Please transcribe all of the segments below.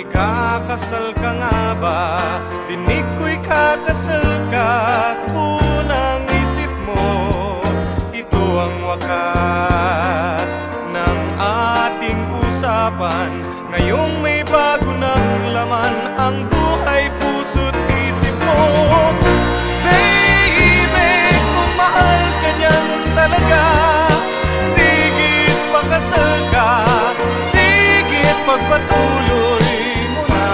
ikakasal ka nga ba? Dinig ko'y kakasal ka at unang isip mo, ito ang wakas ng ating usapan. Ngayong may bago ng laman ang buhay, puso't isip mo. Baby, kung mahal ka niyan talaga, sigit pakasal ka, sigit pagpatuloy mo na.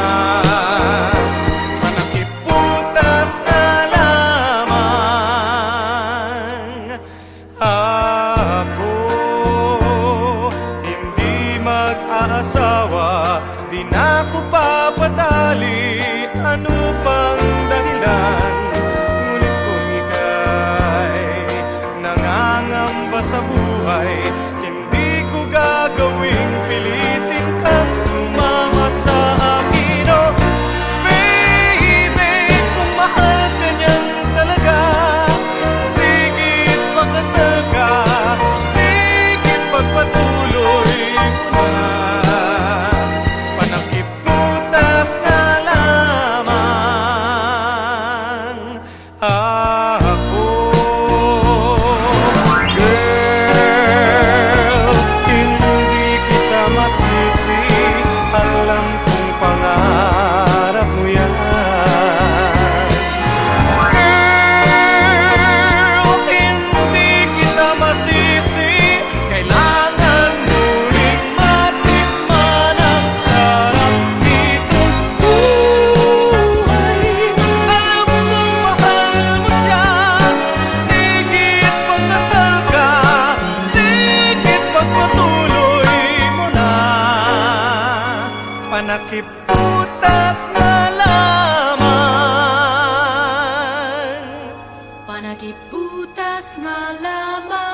Panakiputas na lamang ako, hindi mag-aasawa, di na ako papatali. Ano pang dahilan? Ngunit kung ika'y nangangamba sa buhay, hindi ko gagawing pilitin kang sumama sa akin. Oh, baby, kung mahal ka niyan talaga, sigit pakasal ka, sigit pagpatuloy mo na. Panakiputas ka lamang ako. Girl, hindi kita masisi, alam kong pangarap mo yan. Girl, hindi kita masisi, kailangan mo ring matikman ang sarap nitong buhay. Alam kong mahal mo siya, sigit pagkasal ka, sigit pagpatuloy mo na. Panakiputas na lamang, Panakiputas nga lamang.